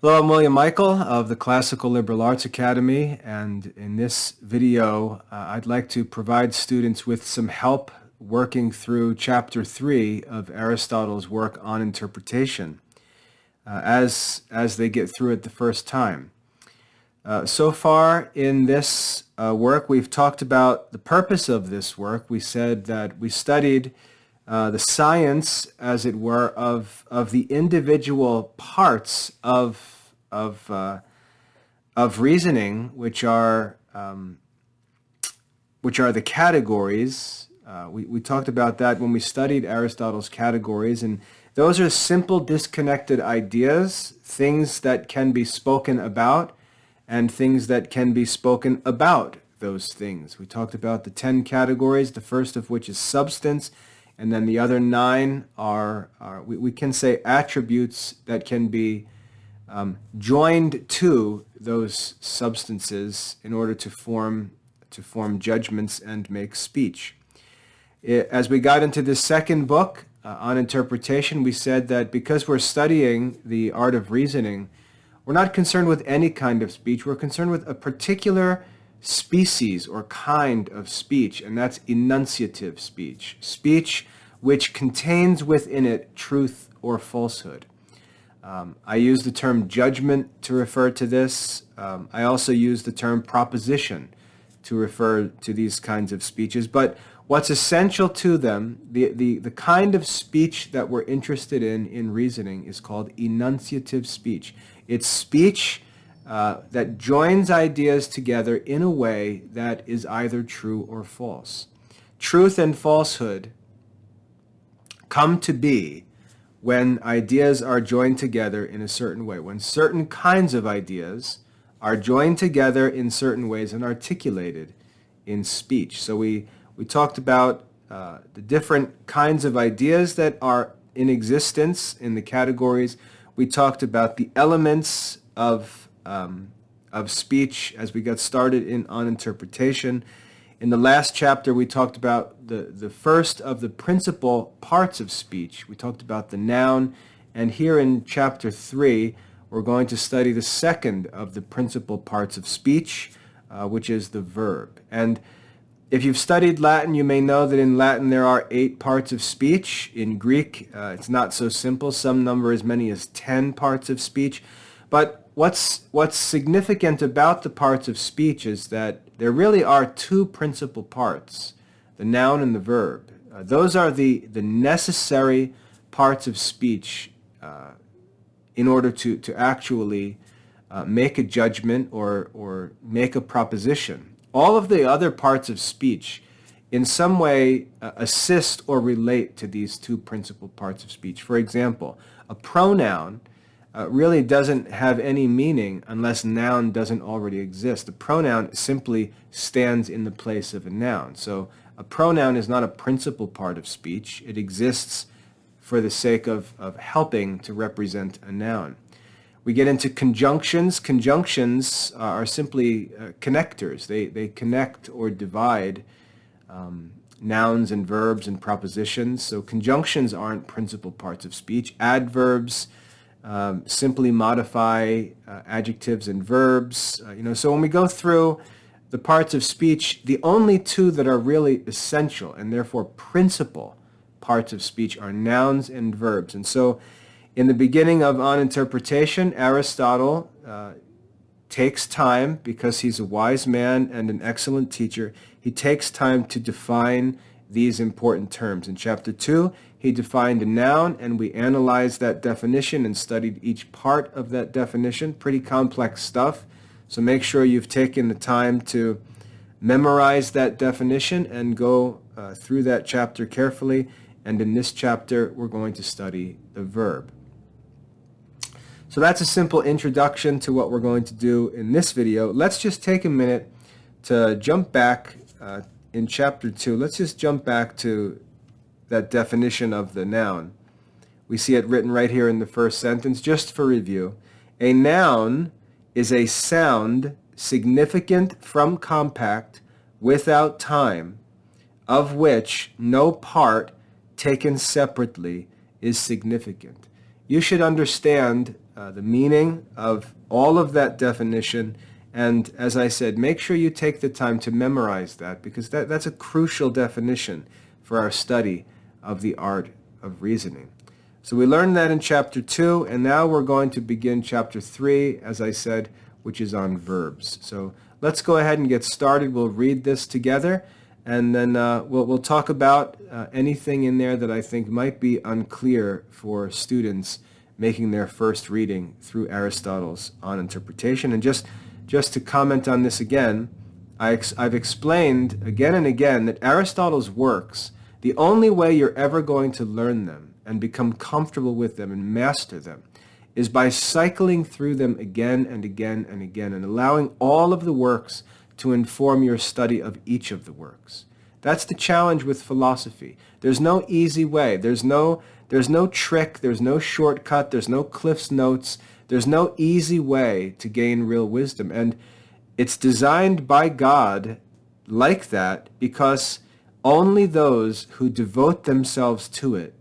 Hello, I'm William Michael of the Classical Liberal Arts Academy, and in this video, I'd like to provide students with some help working through Chapter 3 of Aristotle's work on interpretation as they get through it the first time. So far in this work, we've talked about the purpose of this work. We said that we studied the science, as it were, of the individual parts of reasoning, which are the categories. We talked about that when we studied Aristotle's categories, and those are simple, disconnected ideas, things that can be spoken about, and things that can be spoken about those things. We talked about the 10 categories, the first of which is substance, and then the other 9 are we can say attributes that can be joined to those substances in order to form judgments and make speech. As we got into the second book on interpretation, we said that because we're studying the art of reasoning, we're not concerned with any kind of speech. We're concerned with a particular species or kind of speech, and that's enunciative speech. Speech which contains within it truth or falsehood. I use the term judgment to refer to this. I also use the term proposition to refer to these kinds of speeches. But what's essential to them, the kind of speech that we're interested in reasoning, is called enunciative speech. It's speech that joins ideas together in a way that is either true or false. Truth and falsehood come to be when ideas are joined together in a certain way, when certain kinds of ideas are joined together in certain ways and articulated in speech. So we talked about the different kinds of ideas that are in existence in the categories. We talked about the elements of speech as we got started on interpretation. In the last chapter, we talked about the first of the principal parts of speech. We talked about the noun, and here in chapter 3, we're going to study the second of the principal parts of speech, which is the verb. And if you've studied Latin, you may know that in Latin there are 8 parts of speech. In Greek, it's not so simple. Some number as many as 10 parts of speech. But what's significant about the parts of speech is that there really are 2 principal parts, the noun and the verb. Those are the necessary parts of speech in order to actually make a judgment or make a proposition. All of the other parts of speech in some way assist or relate to these 2 principal parts of speech. For example, a pronoun really doesn't have any meaning unless noun doesn't already exist. A pronoun simply stands in the place of a noun. So a pronoun is not a principal part of speech. It exists for the sake of helping to represent a noun. We get into conjunctions. Conjunctions are simply connectors. They connect or divide nouns and verbs and propositions. So conjunctions aren't principal parts of speech. Adverbs simply modify adjectives and verbs. So when we go through the parts of speech, the only 2 that are really essential and therefore principal parts of speech are nouns and verbs. And so in the beginning of On Interpretation, Aristotle takes time, because he's a wise man and an excellent teacher, he takes time to define these important terms. In chapter 2, he defined a noun, and we analyzed that definition and studied each part of that definition. Pretty complex stuff, so make sure you've taken the time to memorize that definition and go through that chapter carefully. And in this chapter, we're going to study the verb. So that's a simple introduction to what we're going to do in this video. Let's just take a minute to jump back in chapter 2. Let's just jump back to that definition of the noun. We see it written right here in the first sentence, just for review. A noun is a sound significant from compact without time, of which no part taken separately is significant. You should understand the meaning of all of that definition. And as I said, make sure you take the time to memorize that, because that's a crucial definition for our study of the art of reasoning. So we learned that in chapter 2, and now we're going to begin chapter 3, as I said, which is on verbs. So let's go ahead and get started. We'll read this together, and then we'll talk about anything in there that I think might be unclear for students making their first reading through Aristotle's On Interpretation. And just to comment on this again, I've explained again and again that Aristotle's works, the only way you're ever going to learn them and become comfortable with them and master them is by cycling through them again and again and again and allowing all of the works to inform your study of each of the works. That's the challenge with philosophy. There's no easy way. There's no trick. There's no shortcut. There's no Cliff's Notes. There's no easy way to gain real wisdom. And it's designed by God like that because only those who devote themselves to it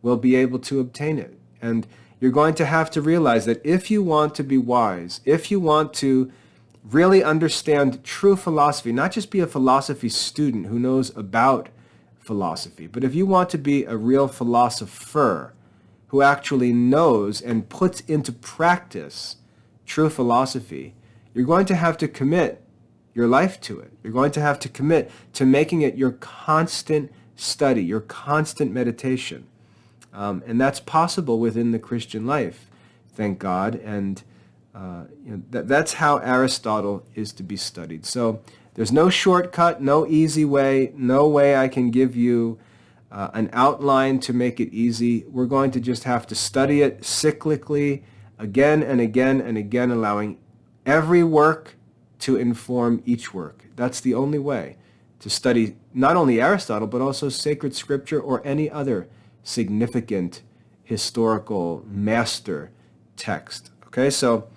will be able to obtain it. And you're going to have to realize that if you want to be wise, if you want to really understand true philosophy, not just be a philosophy student who knows about philosophy, but if you want to be a real philosopher who actually knows and puts into practice true philosophy, you're going to have to commit your life to it. You're going to have to commit to making it your constant study, your constant meditation. And that's possible within the Christian life, thank God. And that's how Aristotle is to be studied. So there's no shortcut, no easy way, no way I can give you an outline to make it easy. We're going to just have to study it cyclically again and again and again, allowing every work to inform each work. That's the only way to study not only Aristotle, but also sacred scripture or any other significant historical master text. Okay, so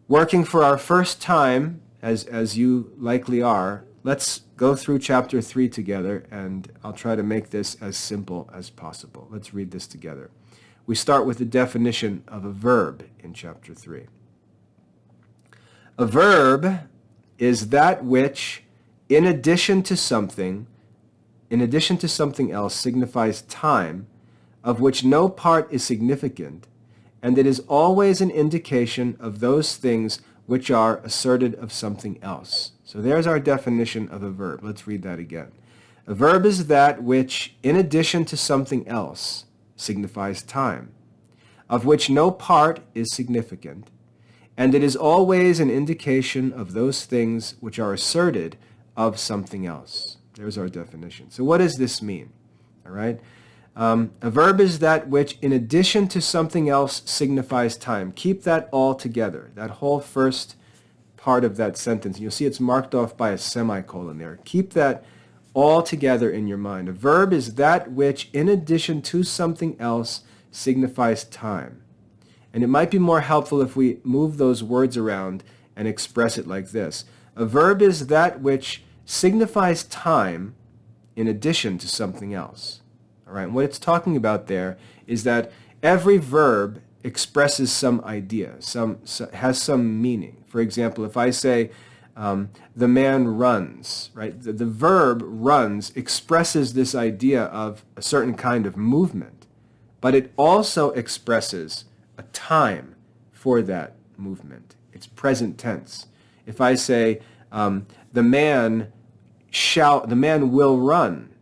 working for our first time, as you likely are, let's go through chapter 3 together, and I'll try to make this as simple as possible. Let's read this together. We start with the definition of a verb in chapter 3. A verb is that which, in addition to something else, signifies time, of which no part is significant, and it is always an indication of those things which are asserted of something else. So there's our definition of a verb. Let's read that again. A verb is that which, in addition to something else, signifies time, of which no part is significant, and it is always an indication of those things which are asserted of something else. There's our definition. So what does this mean? All right. A verb is that which, in addition to something else, signifies time. Keep that all together, that whole first part of that sentence. You'll see it's marked off by a semicolon there. Keep that all together in your mind. A verb is that which, in addition to something else, signifies time. And it might be more helpful if we move those words around and express it like this. A verb is that which signifies time in addition to something else. All right, and what it's talking about there is that every verb expresses some idea, has some meaning. For example, if I say, the man runs, right? The verb runs expresses this idea of a certain kind of movement, but it also expresses a time for that movement. It's present tense. If I say, the man will run,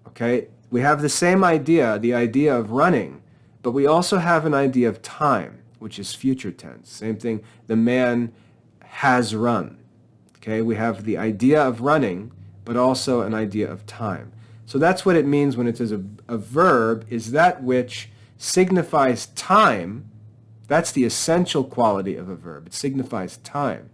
okay? We have the same idea, the idea of running, but we also have an idea of time, which is future tense. Same thing, the man has run. Okay, we have the idea of running, but also an idea of time. So that's what it means when it says a verb is that which signifies time. That's the essential quality of a verb. It signifies time.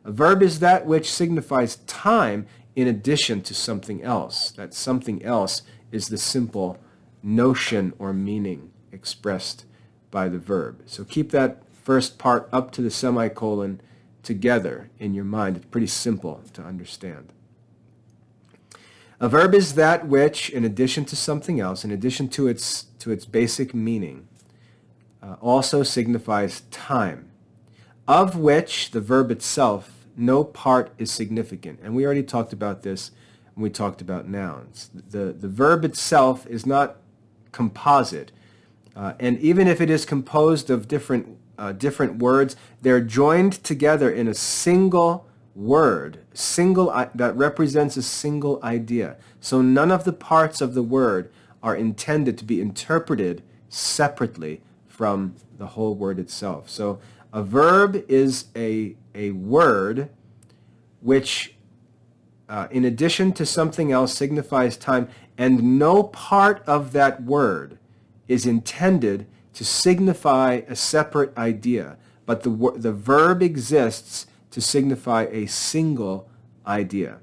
A verb is that which signifies time in addition to something else. That something else is the simple notion or meaning expressed by the verb. So keep that first part up to the semicolon together in your mind. It's pretty simple to understand. A verb is that which, in addition to something else, in addition to its basic meaning, also signifies time, of which the verb itself, no part is significant. And we already talked about this when we talked about nouns. The verb itself is not composite. And even if it is composed of different words, they're joined together in a single word, that represents a single idea. So none of the parts of the word are intended to be interpreted separately from the whole word itself. So a verb is a word which, in addition to something else, signifies time, and no part of that word is intended to signify a separate idea, but the verb exists to signify a single idea.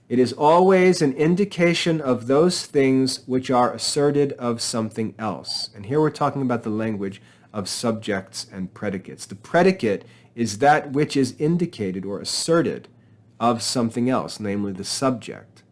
It is always an indication of those things which are asserted of something else. And here we're talking about the language of subjects and predicates. The predicate is that which is indicated or asserted of something else, namely the subject.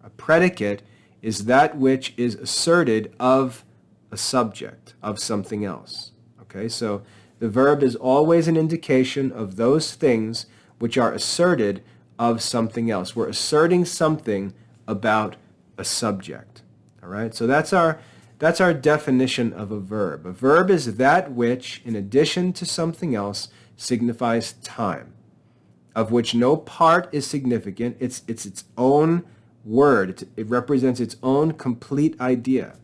A predicate is that which is asserted of a subject, of something else. Okay, so the verb is always an indication of those things which are asserted of something else. We're asserting something about a subject. All right, so that's our definition of a verb. A verb is that which, in addition to something else, signifies time, of which no part is significant. It's its own word. It represents its own complete idea,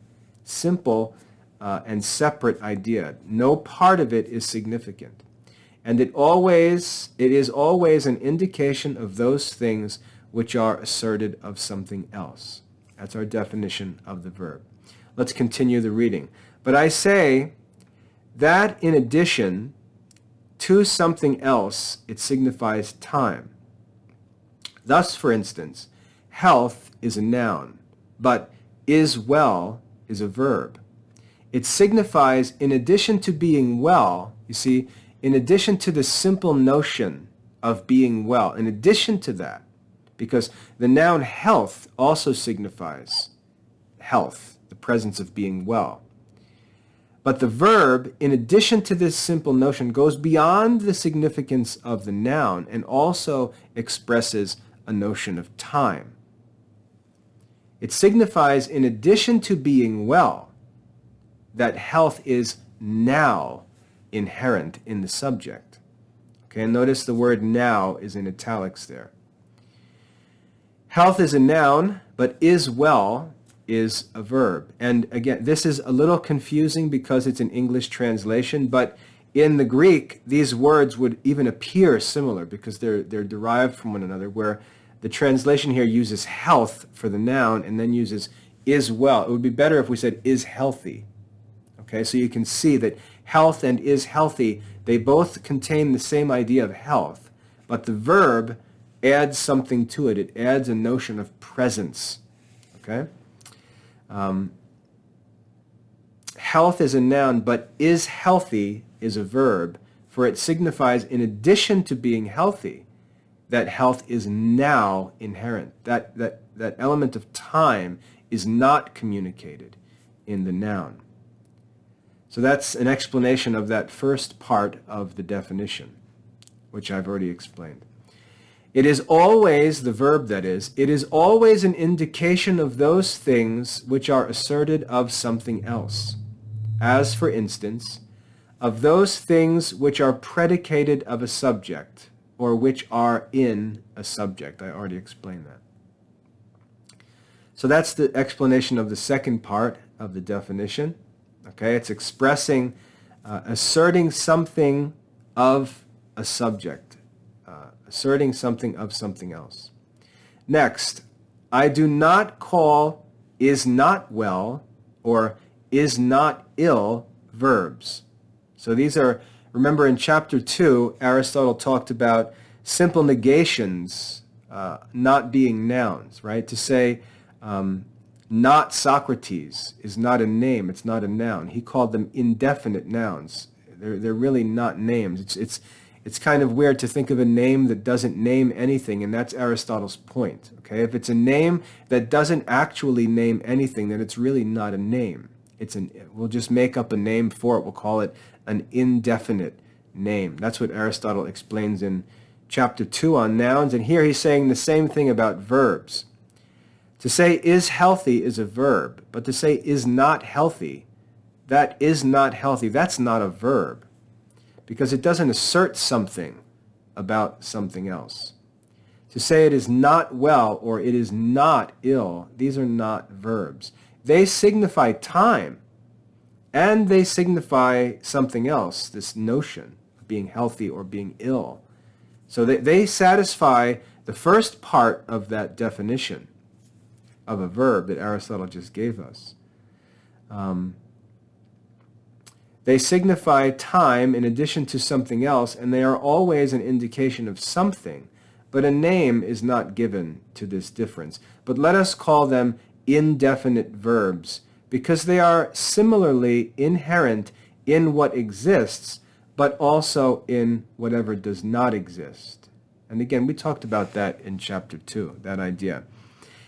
simple and separate idea. No part of it is significant. And it is always an indication of those things which are asserted of something else. That's our definition of the verb. Let's continue the reading. But I say that in addition to something else, it signifies time. Thus, for instance, health is a noun, but is well is a verb. It signifies, in addition to being well, you see, in addition to the simple notion of being well, in addition to that, because the noun health also signifies health, the presence of being well. But the verb, in addition to this simple notion, goes beyond the significance of the noun and also expresses a notion of time. It signifies, in addition to being well, that health is now inherent in the subject. Okay, and notice the word now is in italics there. Health is a noun, but is well is a verb. And again, this is a little confusing because it's an English translation, but in the Greek, these words would even appear similar because they're derived from one another, where the translation here uses health for the noun and then uses is well. It would be better if we said is healthy. Okay, so you can see that health and is healthy, they both contain the same idea of health, but the verb adds something to it. It adds a notion of presence. Okay? Health is a noun, but is healthy is a verb, for it signifies, in addition to being healthy, that health is now inherent. That element of time is not communicated in the noun. So that's an explanation of that first part of the definition, which I've already explained. It is always, the verb that is, it is always an indication of those things which are asserted of something else. As, for instance, of those things which are predicated of a subject, or which are in a subject. I already explained that. So that's the explanation of the second part of the definition. Okay, it's expressing, asserting something of a subject, asserting something of something else. Next, I do not call is not well or is not ill verbs. So these are, remember in chapter 2, Aristotle talked about simple negations not being nouns, right? To say, not Socrates is not a name, it's not a noun. He called them indefinite nouns. They're really not names. It's kind of weird to think of a name that doesn't name anything, and that's Aristotle's point. Okay, if it's a name that doesn't actually name anything, then it's really not a name. We'll just make up a name for it. We'll call it an indefinite name. That's what Aristotle explains in chapter 2 on nouns. And here he's saying the same thing about verbs. To say is healthy is a verb, but to say is not healthy, that is not healthy, that's not a verb, because it doesn't assert something about something else. To say it is not well or it is not ill, these are not verbs. They signify time, and they signify something else, this notion of being healthy or being ill. So they satisfy the first part of that definition of a verb that Aristotle just gave us. They signify time in addition to something else, and they are always an indication of something, but a name is not given to this difference. But let us call them indefinite verbs, because they are similarly inherent in what exists, but also in whatever does not exist. And again, we talked about that in chapter 2, that idea.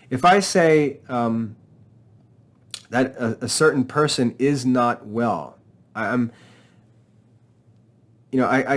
If I say that a certain person is not well, I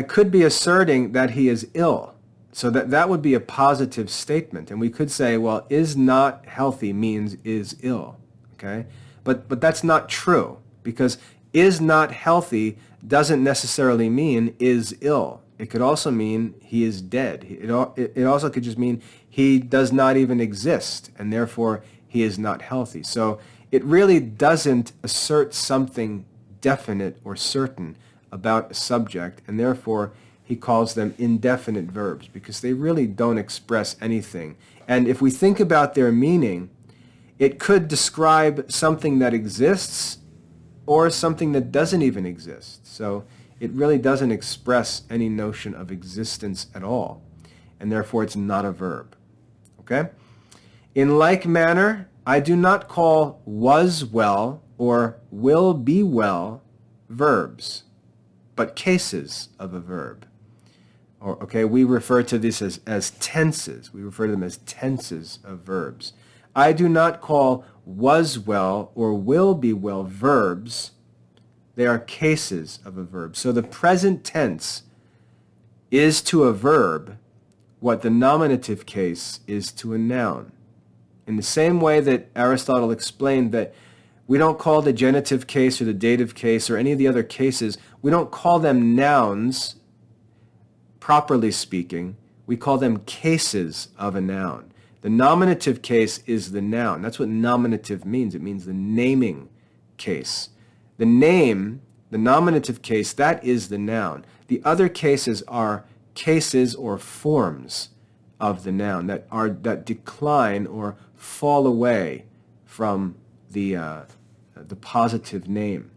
could be asserting that he is ill. So that would be a positive statement. And we could say, well, is not healthy means is ill. Okay? But that's not true, because is not healthy doesn't necessarily mean is ill. It could also mean he is dead. It also could just mean he does not even exist, and therefore he is not healthy. So it really doesn't assert something definite or certain about a subject, and therefore he calls them indefinite verbs, because they really don't express anything. And if we think about their meaning, it could describe something that exists or something that doesn't even exist. So it really doesn't express any notion of existence at all, and therefore it's not a verb. Okay? In like manner, I do not call was well or will be well verbs, but cases of a verb. We refer to this as tenses. We refer to them as tenses of verbs. I do not call was well or will be well verbs. They are cases of a verb. So the present tense is to a verb what the nominative case is to a noun. In the same way that Aristotle explained that we don't call the genitive case or the dative case or any of the other cases, we don't call them nouns, properly speaking. We call them cases of a noun. The nominative case is the noun. That's what nominative means. It means the naming case. The name, the nominative case, that is the noun. The other cases are cases or forms of the noun that decline or fall away from the positive name.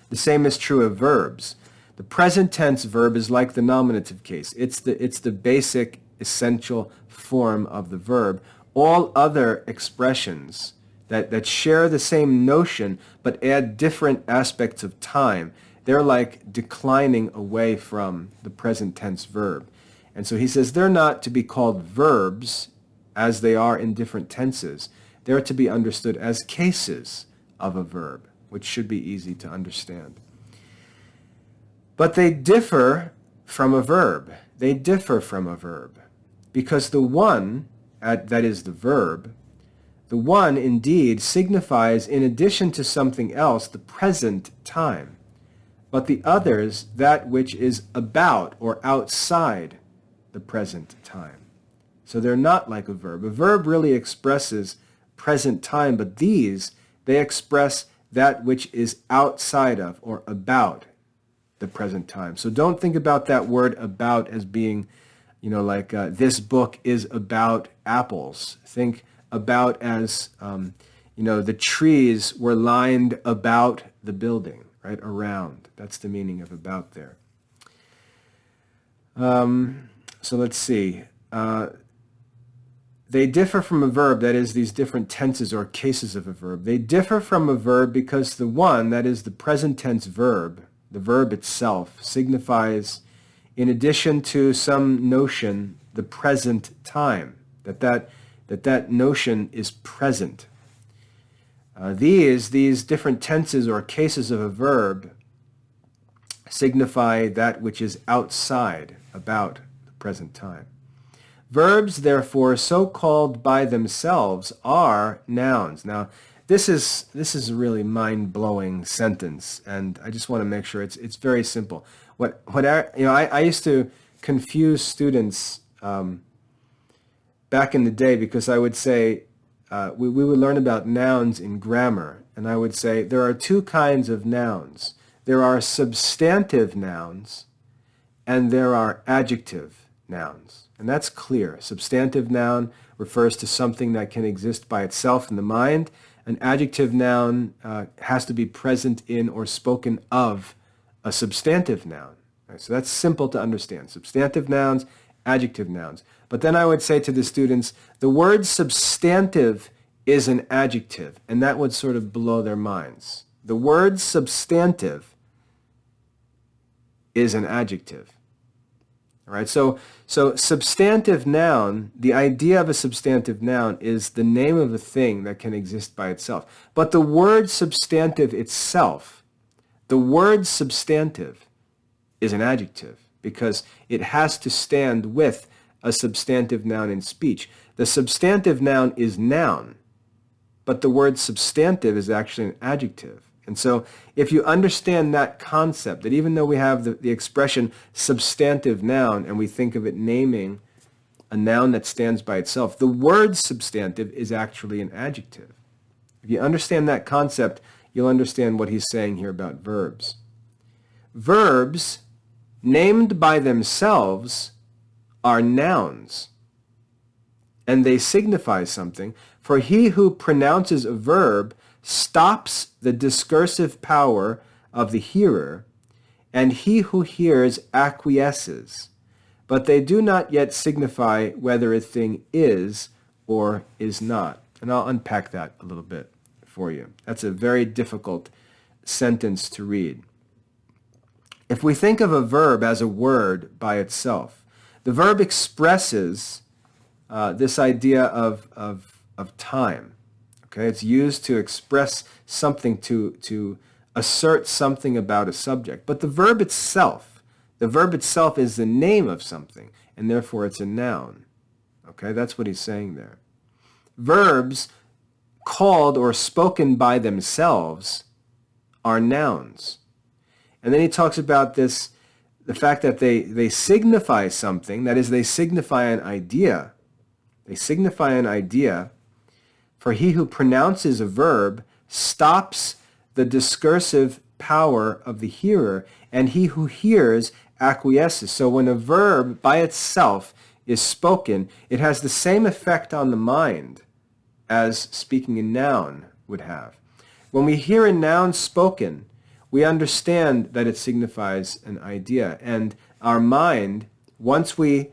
The same is true of verbs. The present tense verb is like the nominative case. It's the basic, essential form of the verb. All other expressions that share the same notion but add different aspects of time, they're like declining away from the present tense verb. And so he says they're not to be called verbs as they are in different tenses. They're to be understood as cases of a verb, which should be easy to understand. But they differ from a verb. They differ from a verb because the one, that is the verb, the one indeed signifies in addition to something else the present time, but the others that which is about or outside the present time. So they're not like a verb. A verb really expresses present time, but these, they express that which is outside of or about the present time. So don't think about that word about as being, like this book is about apples. Think about as, the trees were lined about the building, right, around. That's the meaning of about there. So let's see. They differ from a verb, that is, these different tenses or cases of a verb. They differ from a verb because the one, that is the present tense verb, the verb itself, signifies, in addition to some notion, the present time, that notion is present. These different tenses or cases of a verb signify that which is outside, about the present time. Verbs, therefore, so called by themselves, are nouns. Now, this is a really mind-blowing sentence, and I just want to make sure it's very simple. I used to confuse students back in the day because I would say we would learn about nouns in grammar, and I would say there are two kinds of nouns. There are substantive nouns, and there are adjective nouns. And that's clear. Substantive noun refers to something that can exist by itself in the mind. An adjective noun has to be present in or spoken of a substantive noun. Right, so that's simple to understand. Substantive nouns, adjective nouns. But then I would say to the students, the word substantive is an adjective, and that would sort of blow their minds. The word substantive is an adjective. All right, so substantive noun, the idea of a substantive noun is the name of a thing that can exist by itself. But the word substantive itself, the word substantive is an adjective because it has to stand with a substantive noun in speech. The substantive noun is noun, but the word substantive is actually an adjective. And so if you understand that concept, that even though we have the expression substantive noun and we think of it naming a noun that stands by itself, the word substantive is actually an adjective. If you understand that concept, you'll understand what he's saying here about verbs. Verbs, named by themselves, are nouns, and they signify something. For he who pronounces a verb stops the discursive power of the hearer, and he who hears acquiesces, but they do not yet signify whether a thing is or is not. And I'll unpack that a little bit for you. That's a very difficult sentence to read. If we think of a verb as a word by itself, the verb expresses this idea of time. Okay, it's used to express something, to assert something about a subject. But the verb itself is the name of something, and therefore it's a noun. Okay, that's what he's saying there. Verbs called or spoken by themselves are nouns. And then he talks about this, the fact that they signify something, that is, they signify an idea. They signify an idea. For he who pronounces a verb stops the discursive power of the hearer, and he who hears acquiesces. So when a verb by itself is spoken, it has the same effect on the mind as speaking a noun would have. When we hear a noun spoken, we understand that it signifies an idea, and our mind, once we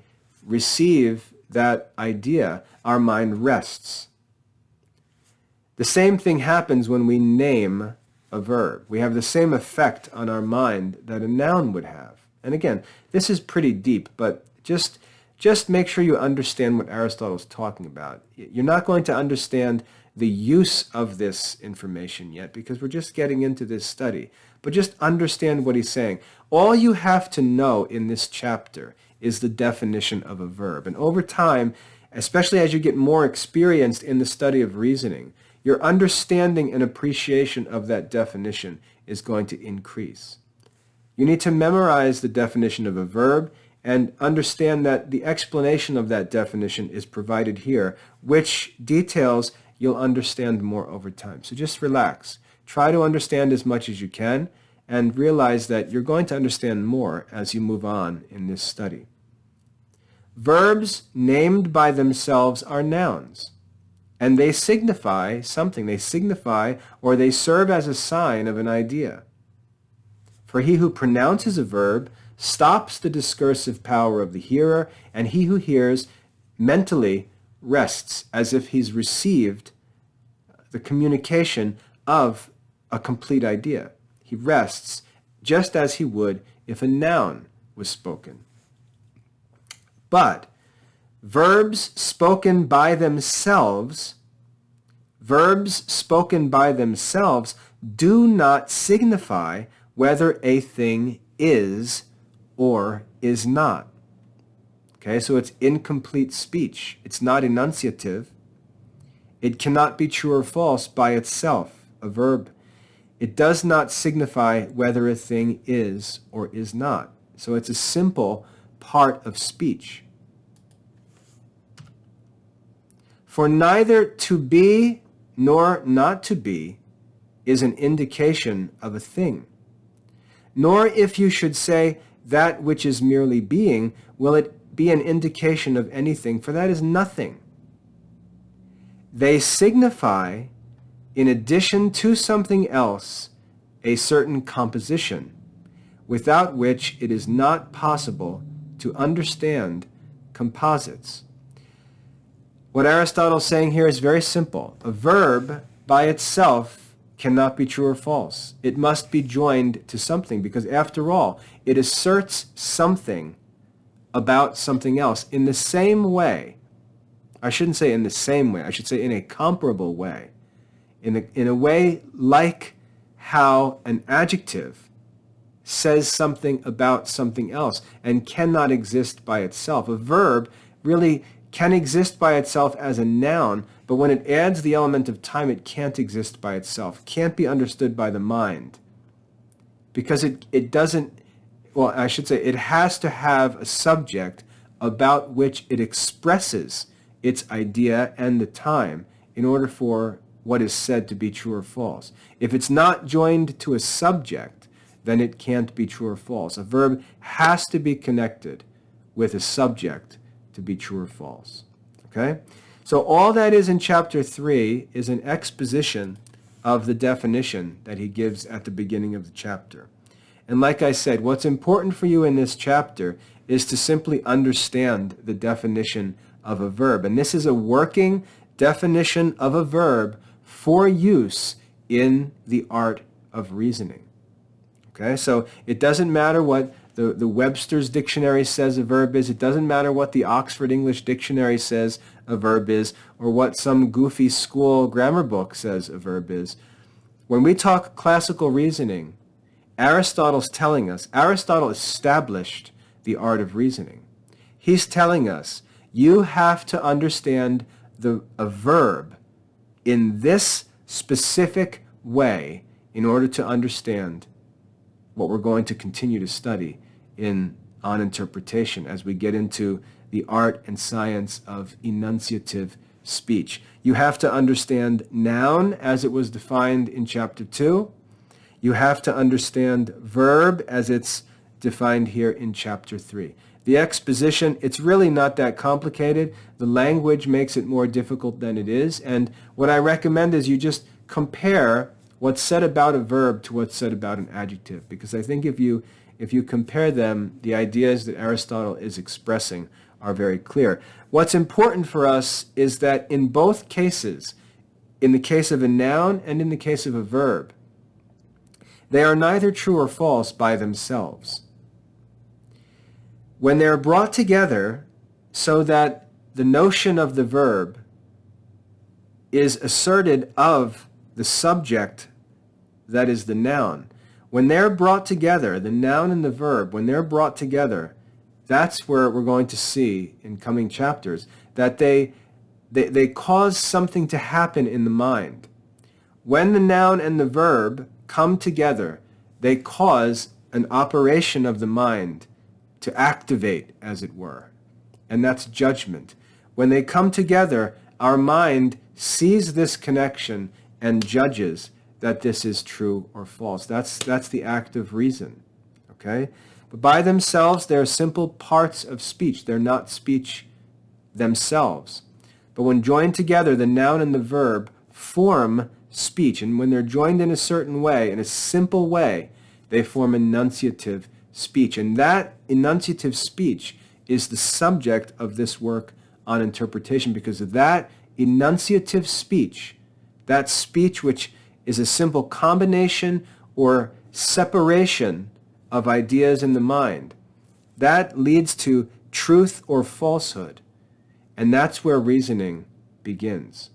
receive that idea, our mind rests. The same thing happens when we name a verb. We have the same effect on our mind that a noun would have. And again, this is pretty deep, but just make sure you understand what Aristotle's talking about. You're not going to understand the use of this information yet because we're just getting into this study. But just understand what he's saying. All you have to know in this chapter is the definition of a verb. And over time, especially as you get more experienced in the study of reasoning, your understanding and appreciation of that definition is going to increase. You need to memorize the definition of a verb and understand that the explanation of that definition is provided here, which details you'll understand more over time. So just relax. Try to understand as much as you can and realize that you're going to understand more as you move on in this study. Verbs named by themselves are nouns, and they signify something. They signify or they serve as a sign of an idea. For he who pronounces a verb stops the discursive power of the hearer, and he who hears mentally rests as if he's received the communication of a complete idea. He rests just as he would if a noun was spoken. But verbs spoken by themselves Verbs spoken by themselves do not signify whether a thing is or is not. Okay, so it's incomplete speech. It's not enunciative. It cannot be true or false by itself, a verb. It does not signify whether a thing is or is not. So it's a simple part of speech. For neither to be nor not to be is an indication of a thing. Nor if you should say that which is merely being, will it be an indication of anything, for that is nothing. They signify, in addition to something else, a certain composition, without which it is not possible to understand composites. What Aristotle's saying here is very simple. A verb by itself cannot be true or false. It must be joined to something, because after all, it asserts something about something else in the same way. I shouldn't say in the same way. I should say in a comparable way. In a way like how an adjective says something about something else and cannot exist by itself. A verb really can exist by itself as a noun, but when it adds the element of time, it can't exist by itself, can't be understood by the mind. Because it doesn't, well, I should say, it has to have a subject about which it expresses its idea and the time in order for what is said to be true or false. If it's not joined to a subject, then it can't be true or false. A verb has to be connected with a subject to be true or false. Okay? So all that is in chapter 3 is an exposition of the definition that he gives at the beginning of the chapter. And like I said, what's important for you in this chapter is to simply understand the definition of a verb. And this is a working definition of a verb for use in the art of reasoning. Okay? So it doesn't matter what the Webster's dictionary says a verb is. It doesn't matter what the Oxford English Dictionary says a verb is, or what some goofy school grammar book says a verb is. When we talk classical reasoning, Aristotle's telling us, Aristotle established the art of reasoning. He's telling us, you have to understand a verb in this specific way in order to understand what we're going to continue to study on interpretation as we get into the art and science of enunciative speech. You have to understand noun as it was defined in chapter 2. You have to understand verb as it's defined here in chapter 3. The exposition, it's really not that complicated. The language makes it more difficult than it is. And what I recommend is you just compare what's said about a verb to what's said about an adjective. Because I think if you compare them, the ideas that Aristotle is expressing are very clear. What's important for us is that in both cases, in the case of a noun and in the case of a verb, they are neither true or false by themselves. When they're brought together so that the notion of the verb is asserted of the subject that is the noun, when they're brought together, the noun and the verb, when they're brought together, that's where we're going to see in coming chapters that they cause something to happen in the mind. When the noun and the verb come together, they cause an operation of the mind to activate, as it were. And that's judgment. When they come together, our mind sees this connection and judges that this is true or false. That's the act of reason. Okay? But by themselves, they're simple parts of speech. They're not speech themselves. But when joined together, the noun and the verb form speech. And when they're joined in a certain way, in a simple way, they form enunciative speech. And that enunciative speech is the subject of this work on interpretation, because of that enunciative speech, that speech which is a simple combination or separation of ideas in the mind, that leads to truth or falsehood. And that's where reasoning begins.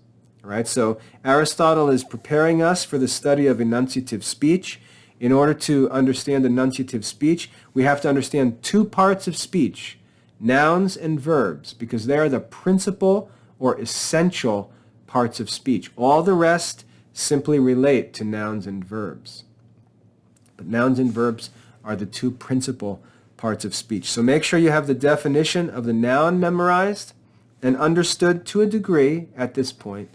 All right, so Aristotle is preparing us for the study of enunciative speech. In order to understand enunciative speech, we have to understand two parts of speech, nouns and verbs, because they are the principal or essential parts of speech. All the rest simply relate to nouns and verbs. But nouns and verbs are the two principal parts of speech. So make sure you have the definition of the noun memorized and understood to a degree at this point.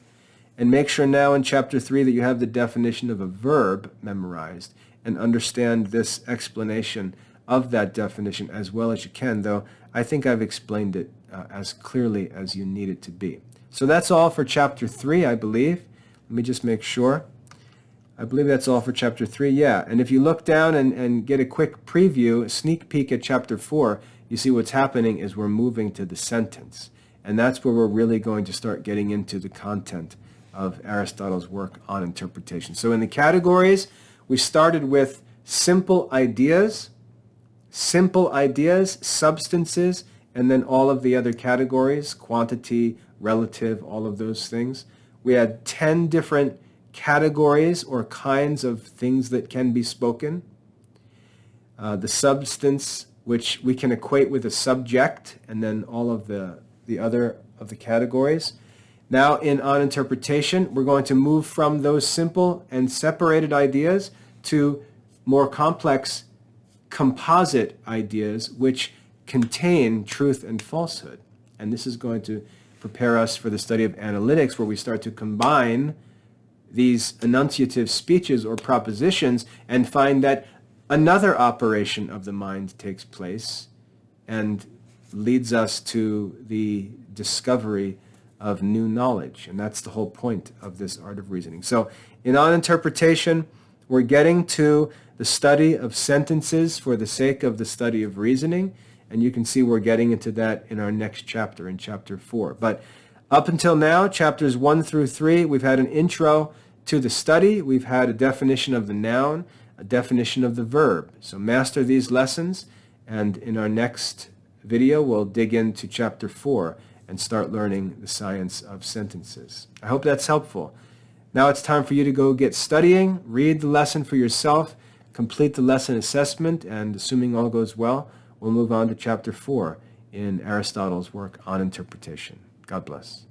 And make sure now in chapter 3 that you have the definition of a verb memorized and understand this explanation of that definition as well as you can, though I think I've explained it as clearly as you need it to be. So that's all for chapter 3, I believe. Let me just make sure. I believe that's all for chapter 3, yeah. And if you look down and get a quick preview, a sneak peek at chapter 4, you see what's happening is we're moving to the sentence. And that's where we're really going to start getting into the content of Aristotle's work on interpretation. So in the categories, we started with simple ideas, substances, and then all of the other categories, quantity, relative, all of those things. We had 10 different categories or kinds of things that can be spoken. The substance, which we can equate with a subject, and then all of the other of the categories. Now on interpretation, we're going to move from those simple and separated ideas to more complex composite ideas which contain truth and falsehood. And this is going to prepare us for the study of analytics, where we start to combine these enunciative speeches or propositions and find that another operation of the mind takes place and leads us to the discovery of new knowledge. And that's the whole point of this art of reasoning. So on interpretation, we're getting to the study of sentences for the sake of the study of reasoning. And you can see we're getting into that in our next chapter, in chapter 4. But up until now, chapters 1 through 3, we've had an intro to the study. We've had a definition of the noun, a definition of the verb. So master these lessons, and in our next video, we'll dig into chapter 4 and start learning the science of sentences. I hope that's helpful. Now it's time for you to go get studying, read the lesson for yourself, complete the lesson assessment, and assuming all goes well, we'll move on to chapter 4 in Aristotle's work on interpretation. God bless.